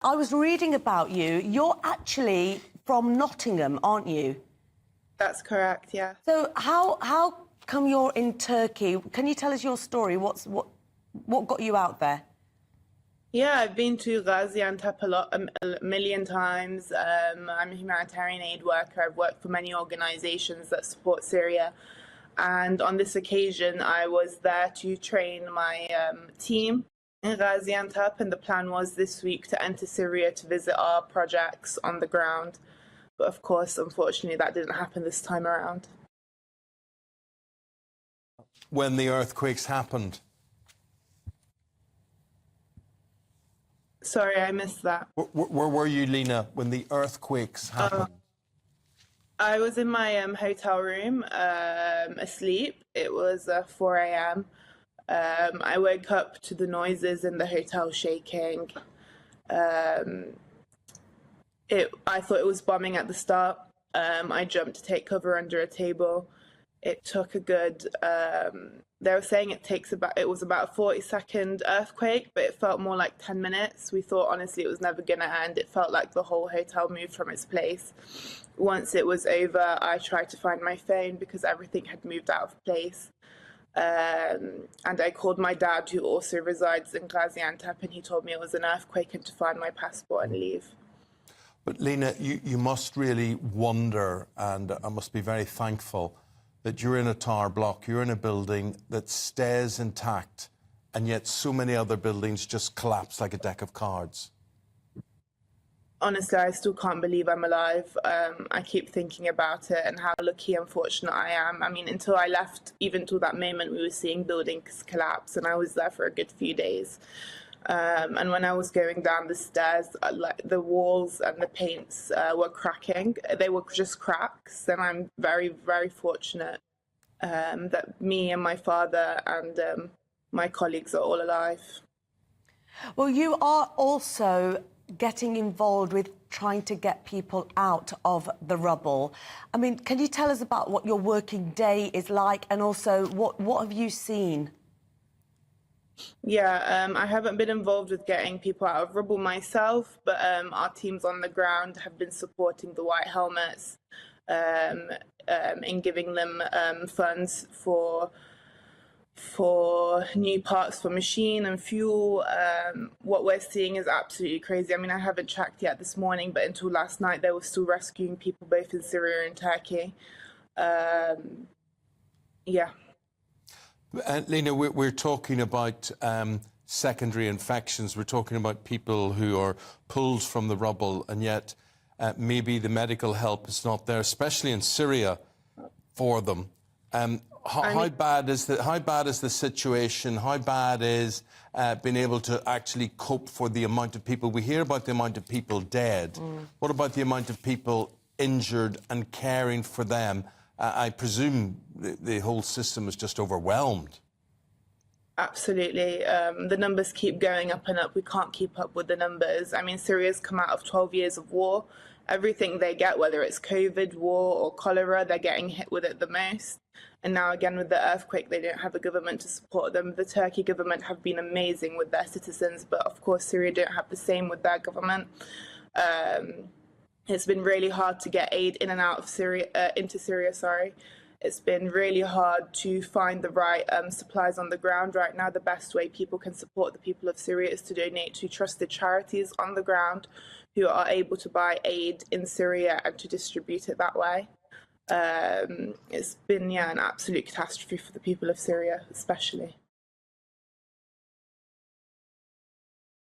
I was reading about you. You're actually from Nottingham, aren't you? That's correct, yeah. So how come you're in Turkey? Can you tell us your story? What got you out there? Yeah, I've been to Gaziantep a million times. I'm a humanitarian aid worker. I've worked for many organizations that support Syria. And on this occasion, I was there to train my team in Gaziantep. And the plan was this week to enter Syria to visit our projects on the ground. But of course, unfortunately, that didn't happen this time around. When the earthquakes happened? Sorry, I missed that. Where were you, Lena, when the earthquakes happened? I was in my hotel room, asleep. It was 4 a.m. I woke up to the noises in the hotel shaking. I thought it was bombing at the start. I jumped to take cover under a table. It took a good, they were saying it was about a 40-second earthquake, but it felt more like 10 minutes. We thought, honestly, it was never going to end. It felt like the whole hotel moved from its place. Once it was over, I tried to find my phone because everything had moved out of place. And I called my dad, who also resides in Gaziantep, and he told me it was an earthquake and to find my passport and leave. But Lena, you must really wonder, and I must be very thankful that you're in a tower block, you're in a building that stays intact, and yet so many other buildings just collapse like a deck of cards. Honestly, I still can't believe I'm alive. I keep thinking about it and how lucky and fortunate I am. I mean, until I left, even till that moment, we were seeing buildings collapse, and I was there for a good few days. And when I was going down the stairs, like the walls and the paints were cracking. They were just cracks, and I'm very, very fortunate that me and my father and my colleagues are all alive. Well, you are also getting involved with trying to get people out of the rubble. I mean, can you tell us about what your working day is like, and also what have you seen? Yeah, I haven't been involved with getting people out of rubble myself, but our teams on the ground have been supporting the White Helmets in giving them funds for new parts for machine and fuel. What we're seeing is absolutely crazy. I mean, I haven't tracked yet this morning, but until last night, they were still rescuing people both in Syria and Turkey. Yeah. Lena, we're talking about secondary infections. We're talking about people who are pulled from the rubble, and yet maybe the medical help is not there, especially in Syria, for them. How bad is the situation? How bad is being able to actually cope for the amount of people? We hear about the amount of people dead. What about the amount of people injured and caring for them? I presume the whole system is just overwhelmed. Absolutely. The numbers keep going up and up. We can't keep up with the numbers. I mean, Syria's come out of 12 years of war. Everything they get, whether it's COVID, war or cholera, they're getting hit with it the most. And now again with the earthquake, they don't have a government to support them. The Turkey government have been amazing with their citizens, but of course Syria don't have the same with their government. It's been really hard to get aid in and out of Syria, into Syria, sorry. It's been really hard to find the right supplies on the ground right now. The best way people can support the people of Syria is to donate to trusted charities on the ground who are able to buy aid in Syria and to distribute it that way. It's been, yeah, an absolute catastrophe for the people of Syria, especially.